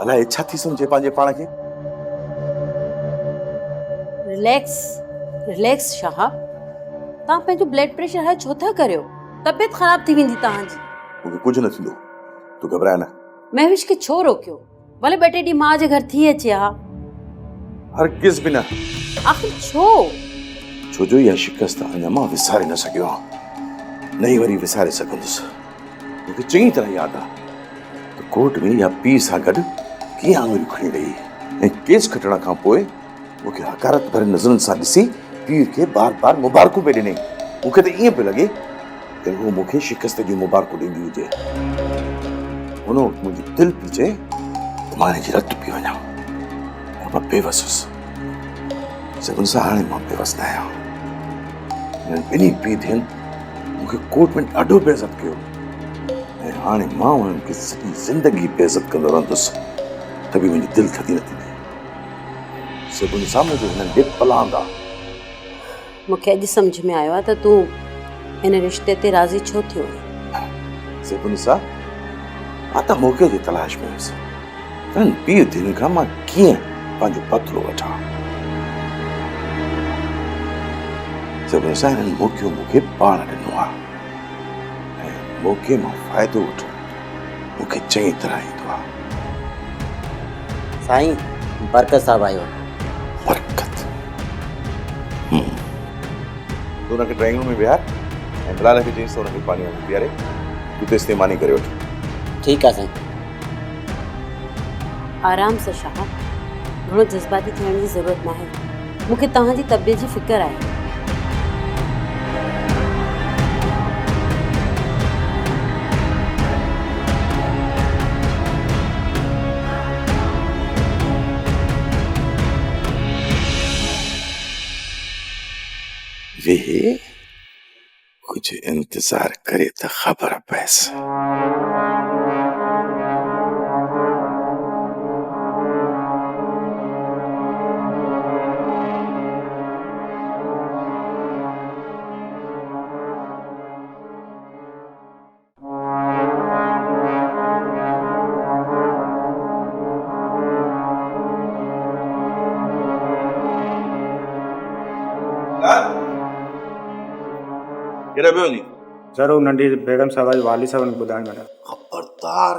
भला इच्छा थी समझे पंहिंजे पाण खे। रिलैक्स शाह, तव्हां पंहिंजो ब्लड प्रेशर हाई छो था करियो? तबियत ख़राब थी वेंदी तव्हांजी। मूंखे कुझु न थींदो, तूं घबराए न। महविश खे छो रोकियो? भले 2-3 ॾींहं मां जे घर थी अचे हा। हरगिज़ बि न। आख़िर छो? छो जो इहा शिकस्त अञा मां विसारे न सघियो आहियां, न ई वरी विसारे सघंदुसि। मूंखे चङी तरह यादि आहे त कोर्ट में इहा पीउ सां गॾु कीअं आङुरियूं खणी रही ऐं केस खटण खां पोइ मूंखे हकारत भरे नज़रनि सां ॾिसी पीउ खे बार बार मुबारकूं पई ॾिने। मूंखे त ईअं पियो लॻे त हू मूंखे शिकस्त जूं मुबारकूं ॾींदी हुजे। हुन वक़्तु मुंहिंजी दिलि पई चए त मां हिनजी रत पई वञा, पर मां बेवस हुअसि। सभिनि सां हाणे मां बेवस न आहियां। हिननि ॿिन्ही पीउ थियनि मूंखे कोर्ट में ॾाढो बेइज़त कयो ऐं हाणे मां उन्हनि खे सॼी ज़िंदगी बेइज़त कंदो रहंदुसि त बि मुंहिंजी दिलि थधी न थींदी। सभिनि साम्हूं जो हिननि ॾे पलांदा। मूंखे अॼु सम्झ में आयो आहे त तूं हिन रिश्ते ते राज़ी छो थियो आहे। सभिनि सां मां त मौक़े जी तलाश में हुयुसि। तन पीउ थियनि खां मां कीअं पंहिंजो बदिलो वठां। सभिनि सां हिननि मौक़ो मूंखे पाण ॾिनो आहे ऐं मौक़े मां फ़ाइदो वठणु मूंखे चङी तरह ईंदो आहे। साईं, बरकत साहब आयो। बरकत? तूं हुनखे ड्राइंग रूम में विहार ऐं बिलाल खे चईसि त हुनखे पाणी में पीआरे। तूं तेसि ताईं मानी करे वठ। ठीक है साईं। आराम से शाह, घणो जज़्बाती थियण जी ज़रूरत न आहे। मूंखे तव्हांजी तबियत जी फिक्र आहे। वे कुछ इंतजार करे तो खबर पैसा। सर, नंढी बेगम साहब जो वाली साहब ने ॿुधायो मैडम। खबरदार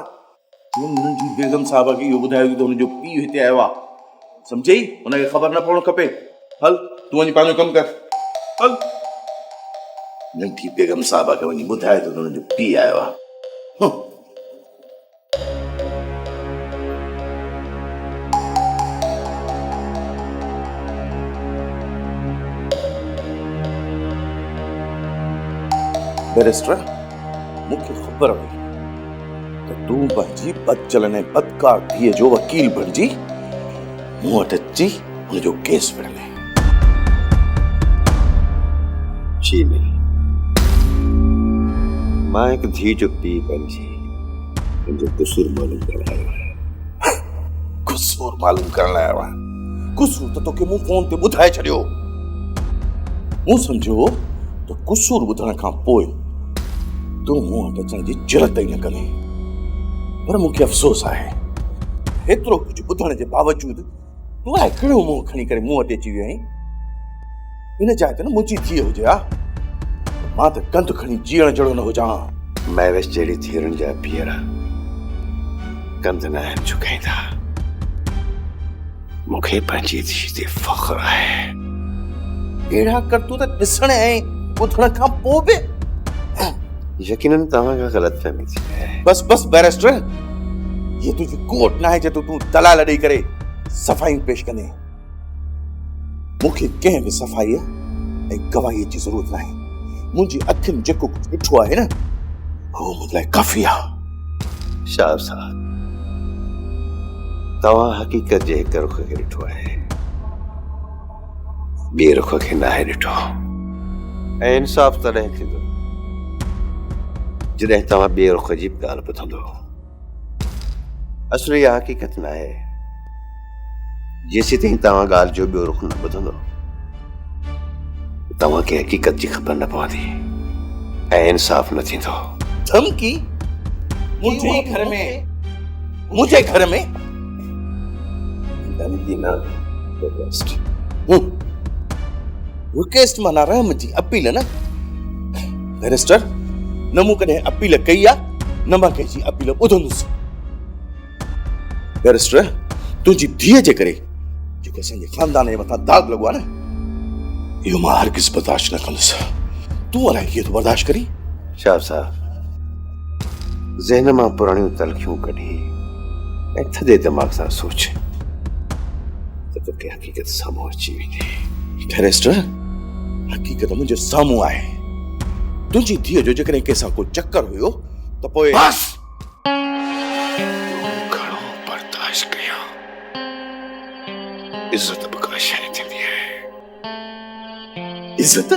नंढी बेगम साहब खे इहो ॿुधायो त हुनजो पीउ हिते आयो आहे, सम्झई? हुनखे ख़बर न पवणु खपे। हल तूं वञी पंहिंजो कमु कर। हल नंढी बेगम साहब खे वञी ॿुधाए त हुनजो पीउ आयो आहे। बैरिस्टर, मूंखे ख़बर हुई त तूं पंहिंजी बदचलन ऐं बदकार धीअ जो वकील बणिजी मूं वटि अची हुनजो केस विढ़ले। जी नहीं, मां हिकु धीउ जो पीउ बणिजी मुंहिंजो कसूर मालूम करण आयो आहियां। कसूर मालूम करण आयो आहियां? कसूर त तोखे मूं फोन ते ॿुधाए छॾियो। मूं सम्झो त कसूर ॿुधण खां पोइ तूं मूं वटि अचण जी जुरत ई न कंदे, पर मूंखे अफ़सोस आहे हेतिरो कुझु ॿुधण जे बावजूदि तूं हिकिड़ो मुंहुं खणी करे मूं वटि अची वियो आहीं। हिन जाइ ते न मुंहिंजी धीअ हुजे हा, मां त कंध खणी जीअण जहिड़ो न हुजां। महविश जहिड़ी धीअरुनि जा पीअर कंध न आहिनि झुकाईंदा। मूंखे पंहिंजी धीअ ते फ़ख्रु आहे। अहिड़ा करतूत ॾिसण ऐं ॿुधण खां पोइ बि यकीनन तव्हांखां ग़लतफ़हमी थी आहे। बस बस बैरिस्टर, ये तुझी कोर्ट ना है जो तू दलाल ॾेई करे सफ़ाई पेश कंदे। मूंखे कंहिं बि सफ़ाई ऐं गवाहीअ जी ज़रूरत न आहे। मुंहिंजी अखियुनि जेको कुझु ॾिठो आहे न, उहो मुंहिंजे लाइ काफ़ी आहे। शाह साहब, तव्हां हक़ीक़त जे हिक रुख खे ॾिठो आहे, ॿिए रुख खे न आहे ॾिठो। ऐं इंसाफ़ तॾहिं थींदो जॾहिं तव्हां ॿिए रुख जी ॻाल्हि ॿुधंदो। असुल इहा हक़ीक़त न आहे। जेसीं ताईं तव्हां ॻाल्हि जो ॿियो रुख न ॿुधंदो तव्हांखे हक़ीक़त जी ख़बर न पवंदी ऐं इंसाफ़ न थींदो। धमकी? मुंहिंजे घर में ना रिक्वेस्ट। रिक्वेस्ट माना रहम जी अपील न बैरिस्टर न मूं कॾहिं अपील कई आहे न मां कंहिंजी अपील ॿुधंदुसि। बैरिस्टर तुंहिंजी धीअ जे करे जेको असांजे खानदान जे मथां दाग लॻो आहे न इहो मां हरगिज़ बर्दाश्त न कंदुसि। तूं अलाए कीअं थो बर्दाश्त करी? शाह साहब ज़हन मां पुराणियूं तलखियूं कढी ऐं थधे दिमाग़ सां सोच त तोखे हक़ीक़त साम्हूं अची वेंदी। बैरिस्टर हक़ीक़त मुंहिंजे साम्हूं आहे। तुंहिंजी धीअ जो जेकॾहिं कंहिंसां को चक्कर हुयो त पोइ बस घणो बर्दाश्त कया। इज्जत बि का शइ थींदी आहे। इज्जत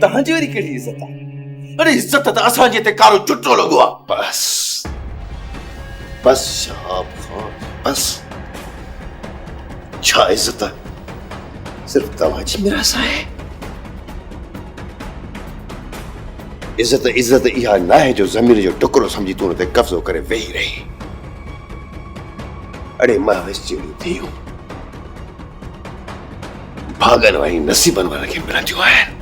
तव्हांजी वरी कहिड़ी इज्जत आहे? अरे इज्जत त असांजे हिते कारो चुटो लॻो आहे। बस बस शहाब खान बस। छा इज्जत सिर्फ तव्हांजी मिरास आहे? इज्जत इज्जत इहा न आहे जो ज़मीन जो टुकड़ो समझी तूं हुन ते कब्ज़ो करे वेही रही। अड़े महावेश जहिड़ियूं धीअरूं भागनि वारी नसीबनि वारनि खे मिलंदियूं आहिनि।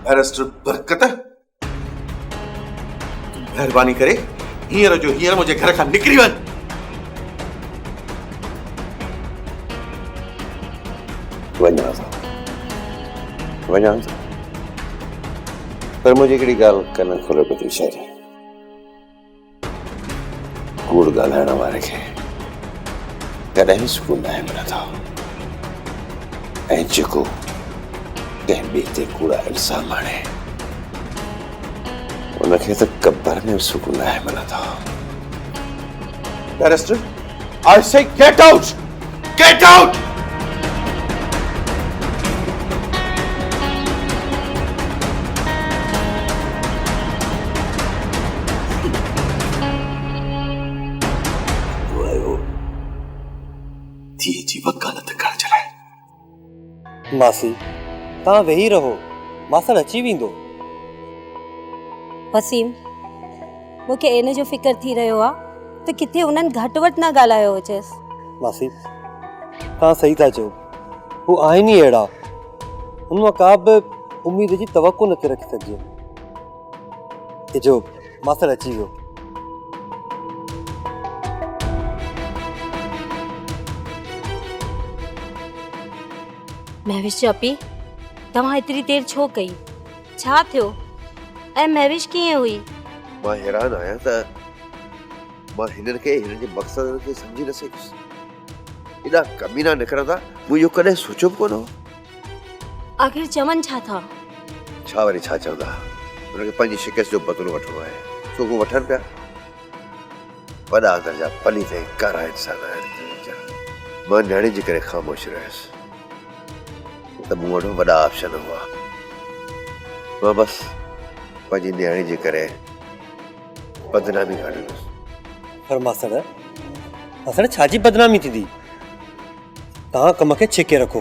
बैरिस्टर बरकत महिरबानी करे हींअर जो हींअर मुंहिंजे घर खां निकिरी वञ। वञा थो पर मुंहिंजी हिकिड़ी ॻाल्हि कन खोले ॿुधी छॾ। कूड़ ॻाल्हाइण वारे खे कॾहिं बि सुकून न मिलंदो ऐं जेको कंहिं ॿिए ते कूड़ा इल्ज़ाम आणे उनखे त कब्र में सुकून न मिलंदो। बैरिस्टर आई से गेट आउट, गेट आउट। धीअ जी वकालत करण जे लाइ। मासी तव्हां वेही रहो, मासड़ अची वेंदो। वसीम मूंखे इन जो फिक्र थी रहियो आहे त किथे उन्हनि घटि वटि न ॻाल्हायो हुजेसि। मासी तव्हां सही था चओ, हू आहिनि ई अहिड़ा, हुन मां का बि उमेद जी तवक़ो नथी रखी सघिजे। हे जो मासड़ अची वियो। महविश जो अपी तव्हां हेतिरी देरि छो कई? छा थियो ऐं महविश कीअं हुई? मां हैरान आहियां त मां हिननि खे हिननि जे मक़सदनि खे सम्झी न सघियुसि। एॾा कमीना निकिरंदा मूं इहो कॾहिं सोचियो बि कोन हो। आख़िर चवनि छा था? छा वरी छा चवंदा, हुनखे पंहिंजी शिकस्त जो बदिलो वठिणो आहे सो हू वठनि पिया। वॾा दर्जा पलीत ऐं कारा इंसान आहिनि। मां न्याणी जे करे ख़ामोश रहियुसि त मूं वटि वॾा ऑप्शन हुआ। मां बसि पंहिंजी न्याणी जे करे बदनामी काढींदुसि। पर मासड़ छाजी बदनामी थींदी? तव्हां कम खे छिके रखो,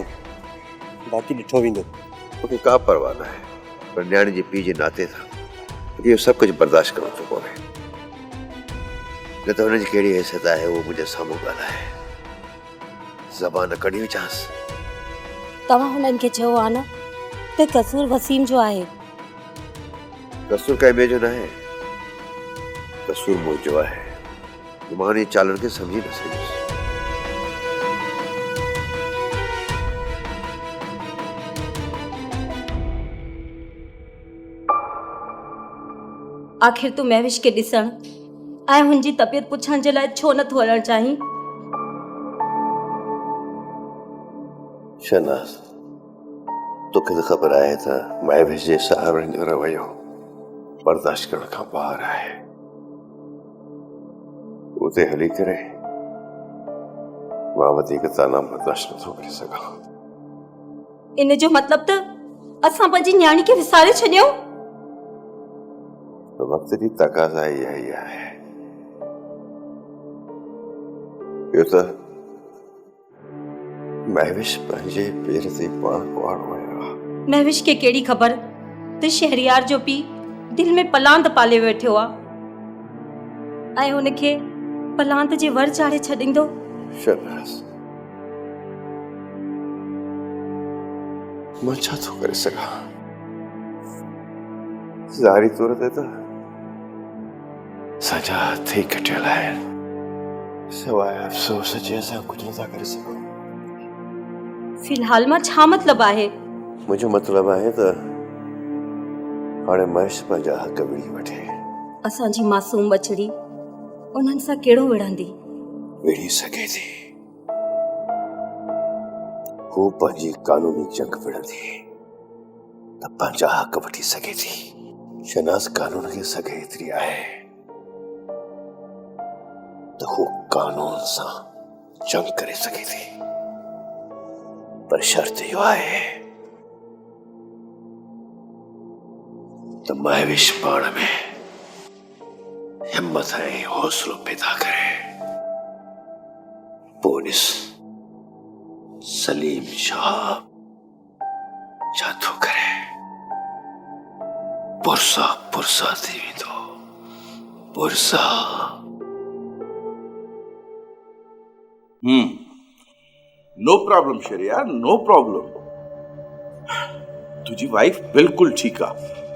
बाक़ी ॾिठो वेंदो। मूंखे का परवाह न आहे, पर न्याणी जे पीउ जे नाते सां इहो सभु कुझु बर्दाश्त करणो थो पवे। न त हुनजी कहिड़ी हैसियत आहे उहो मुंहिंजे साम्हूं ॻाल्हाए। ज़बान कढी विझांसि। तव्हां हुननि खे चयो आहे न त कसूर वसीम जो आहे। कसूर कंहिं ॿिए जो न आहे, कसूर मुंहिंजो आहे। मां हुन चालनि खे सम्झी न सघियुसि। आख़िर तूं महविश खे ॾिसण ऐं हुनजी तबियत पुछण जे लाइ छो नथो हलणु चाहीं? शहनाज़ तोखे त ख़बर आहे त महविश जे साहबरनि जो रवैयो बर्दाश्त करण खां ॿाहिरि आहे। उते हली करे मां वधीक ताना बर्दाश्त नथो करे सघां। इन जो मतिलब त असां पंहिंजी न्याणी खे विसारे छॾियूं? वक़्त जी तक़ाज़ा इहा ई आहे। इहो त महविश पंहिंजे पेर ते पाण कुआड़ वियो आहे। महविश खे कहिड़ी ख़बर त शहरियार जो पीउ दिल में पलांद पाले वेठो आहे। ऐं हुनखे पलांत जे वर चाढ़े छॾींदो। शहनाज, मां छा थो करे सघां? ज़ाहिरी तौर ते त सजा हथ ई कटियल आहिनि, सवाइ अफ़सोस जे असां कुझु नथा करे सघूं। फिलहाल मां छा मतिलबु आहे? मुंहिंजो मतिलबु आहे त हाणे महेश पंहिंजा हक़ विड़ी वठे। असांजी मासूम बछड़ी उन्हनि सां कहिड़ो विढ़ंदी? विड़ी सघे थी, हू पंहिंजी कानूनी जंग विढ़ंदी त पंहिंजा हक़ वठी सघे थी। शहनाज, कानून खे सघे एतिरी आहे त हू कानून सां जंग करे सघे थी, पर शर्त इहो आहे त महविश पाण में हिम्मत ऐं हौसलो पैदा करे। पोलिस सलीम शाह छा थो करे? पुरसा पुरसा थी वेंदो, पुरसा। नो प्रॉब्लम शरिया, नो प्रॉब्लम। तुझी वाइफ बिल्कुल ठीक आ,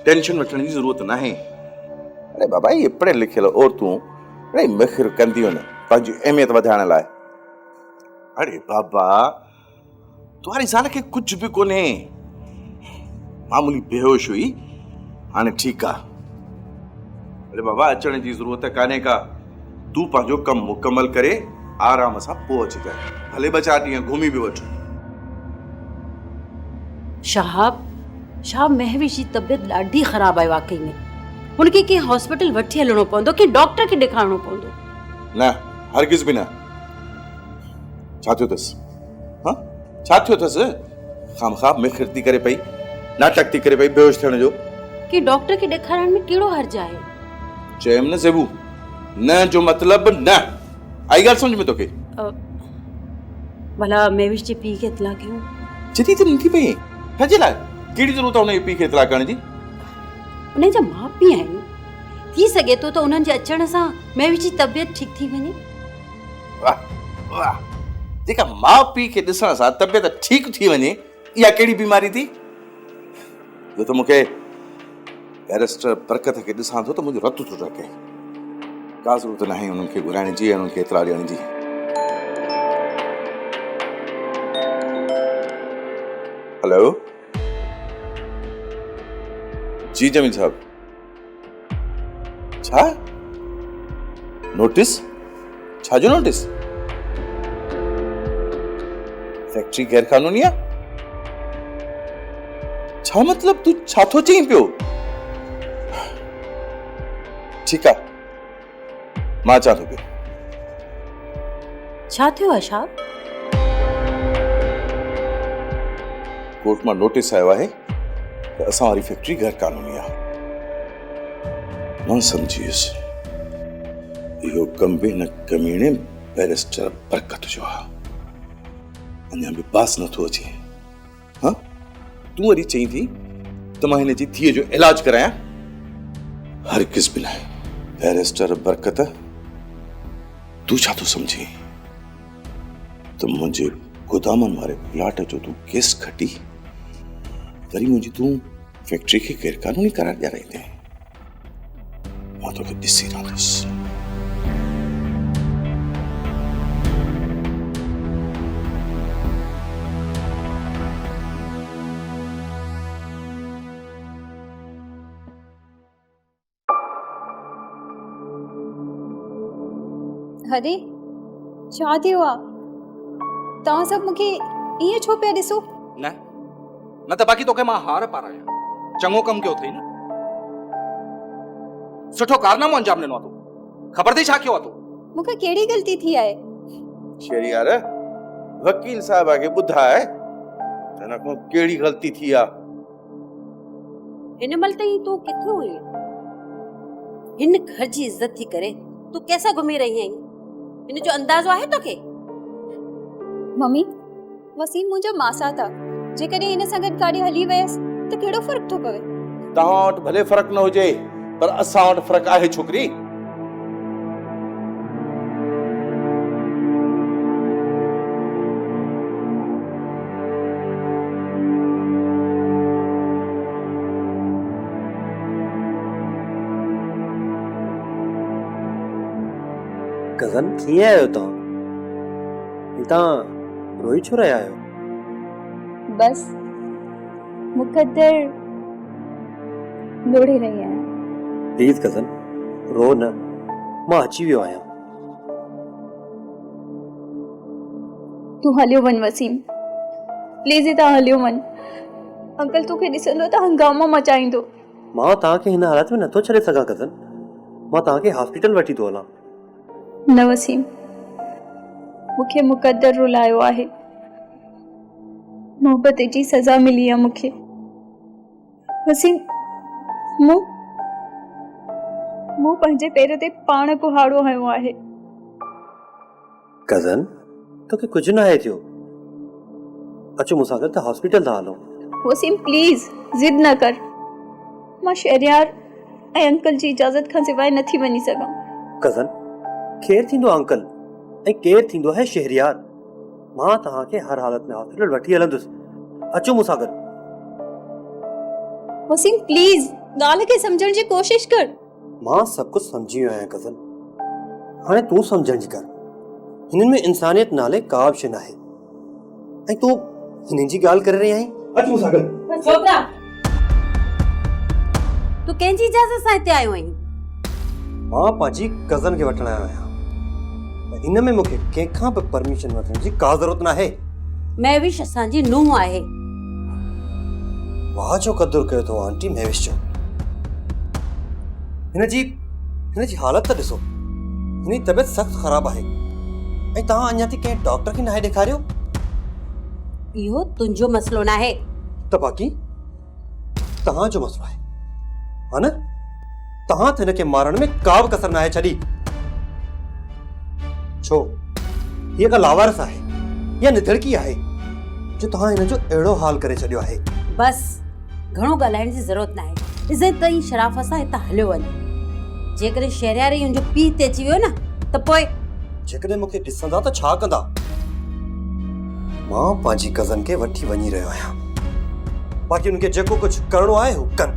टेंशन वठण जी जरूरत नाहे। अरे बाबा, ये पढ़ियल लिखियल औरतूं अरे मखिर कंदियूं आहिनि पंहिंजी अहमियत वधाइण लाइ। अरे बाबा, तुम्हारी ज़ाल खे कुछ भी कोन्हे, मामूली बेहोश हुई, हाणे ठीक आ। अरे बाबा, अचण जी जरूरत कान्हे का, तू पंहिंजो कम मुकम्मल करे आराम सां पोइ अचिजांइ, भले ॿ 4 ॾींहं घुमी बि वठ। शाहब महविश जी तबियत ॾाढी ख़राब आहे वाकई में। हुनखे कंहिं हॉस्पिटल वठी हलणो पवंदो, कंहिं डॉक्टर खे ॾेखारणो पवंदो। न, हरगिज़ बि न। छा थियो अथसि? हाँ, छा थियो अथसि? खामखा मिखर थी करे पई, नाटक थी करे पई बेहोश थियण जो। कि डॉक्टर खे ॾेखारण में कहिड़ो हर्ज आहे? चयमि न ज़ेबू, न जो मतिलबु न। आई ॻाल्हि सम्झ में तोखे? भला महविश जे पीउ खे इतला कयूं? जॾहिं त नथी पई, छाजे लाइ? कहिड़ी ज़रूरत आहे हुनजे पीउ खे इतला करण जी? उन्हनि जा माउ पीउ आहिनि, थी सघे थो त उन्हनि जे अचण सां महविश जी तबियत ठीकु थी वञे। वाह वाह, जेका माउ पीउ खे ॾिसण सां तबियत ठीकु थी वञे, इहा कहिड़ी बीमारी थी? जो त मूंखे बैरिस्टर बरकत खे ॾिसां थो त मुंहिंजो रतु थो टहिके। का ज़रूरत नाहे उन्हनि खे घुराइण जी ऐं उन्हनि खे इतला ॾियण जी। हेलो जी जमील साहब, छा नोटिस? छाजो नोटिस? फैक्ट्री गैर कानूनी आहे? छा मतलब? तू छा थो चईं पियो? ठीक आहे, मां अचां थो पियो। छा थियो आहे शाह? कोर्ट मां नोटिस आयो आहे त असां वारी फैक्ट्री गैर कानूनी आहे। मां सम्झी वियुसि, इहो कम बि न कमीणे बैरिस्टर बरकत जो आहे। अञा बि पास नथो अचे। हाँ, तूं वरी चईं थी त मां हिन जी धीअ जो इलाज करायां? हरगिज़ बि न। बैरिस्टर बरकत, तूं छा थो सम्झी त मुंहिंजे गोदामनि वारे प्लाट जो तूं केस खटी वरी मुंहिंजी तूं फैक्ट्री खे गैर कानूनी करार ॾियाराईंदे? मां तोखे ॾिसी रहंदुसि। अरे छा थियो आहे? तव्हां सभु मूंखे ईअं छो पिया ॾिसो? न त बाक़ी तोखे मां हार पारायां, चङो कमु कयो अथई न, सुठो कारनामो अंजाम ॾिनो आहे तूं। ख़बर अथई छा कयो आहे तूं? मूंखे कहिड़ी ग़लती थी आहे? शहरियार, वकील साहब खे ॿुधाए त हिन खां कहिड़ी ग़लती थी आहे। हिन महिल ताईं तूं किथे हुई? हिन घर जी इज़त थी करे तूं कैसा घुमी रही आहीं? हिन जो अंदाज़ो आहे तोखे? मम्मी, वसीम मुंहिंजो मासा था, जेकॾहिं हिन सां गॾु काॾे हली वियसि त कहिड़ो फ़र्क़ु थो पवे? तव्हां वटि भले फ़र्क़ु न हुजे, पर असां वटि फ़र्क़ु आहे छोकिरी। कज़न कीअं आहियो तव्हां? तव्हां रोई छो रहिया आहियो? बस मुक़द्दर लोड़े रही आहियां। प्लीज़ कज़न रो न, मां अची वियो आहियां। तू हलियो वञ वसीम, प्लीज़ हितां हलियो वञ। अंकल तोखे ॾिसंदो त हंगामो मचाईंदो। मां तव्हांखे हिन हालत में नथो छॾे सघां कज़न, मां तव्हांखे हॉस्पिटल वठी थो हलां। न वसीम, मूंखे मुक़द्दर रुलायो आहे। मोहबत जी सज़ा मिली आहे मूंखे। वसीम, मूं पंहिंजे पेर ते पाण कुहाड़ो हयो आहे। कज़न तोखे कुझु न आहे थियो, अचो मूंसां गॾु त हॉस्पिटल था हलूं। वसीम प्लीज़ ज़िद न कर। मां शहरयार ऐं अंकल जी इजाज़त खां सवाइ नथी वञी सघां। कज़न केरु थींदो अंकल ऐं केरु थींदो आहे शहरयार? मां तव्हांखे हर हालत में हॉस्पिटल वठी हलंदुसि, अचो मूंसां गॾु। वसीम प्लीज़ ॻाल्हि खे सम्झण जी कोशिश कर। मां सभु कुझु सम्झी वियो आहियां कज़न, हाणे तूं सम्झण जी कर। हिननि में इंसानियत नाले का बि शइ न आहे ऐं तूं हिननि जी ॻाल्हि करे रही आहीं। अच मूंसां गॾु। छोकिरा, तूं कंहिंजी इजाज़त सां हिते आयो आहीं? मां पंहिंजी कज़न खे वठण आयो आहियां, इन में मूंखे कंहिंखां बि परमिशन वठण जी का ज़रूरत न आहे। महविश असांजी नुंहुं आहे। वाह जो क़दुरु कयो अथव आंटी महविश जो। हिन जी हालत त ॾिसो, हिन जी तबियत सख़्तु ख़राबु आहे ऐं तव्हां अञा ताईं कंहिं डॉक्टर खे नाहे ॾेखारियो। इहो तुंहिंजो मसइलो न आहे त बाक़ी तव्हांजो मसइलो आहे, हा न? तव्हां त हिनखे मारण में का बि कसर नाहे छॾी। छो हीअ का लावारिस आहे या निधड़की आहे जो तव्हां हिन जो अहिड़ो हाल करे छॾियो आहे? बस घणो ॻाल्हाइण जी ज़रूरत न आहे। इज़त ऐं शराफ़त सां हितां हलियो वञ। जेकॾहिं शहरयार जो पीउ ते अची वियो न त पोइ जेकॾहिं मूंखे ॾिसंदा त छा कंदा? मां पंहिंजी कज़न खे वठी वञी रहियो आहियां, बाक़ी हुनखे जेको कुझु करिणो आहे हू कनि।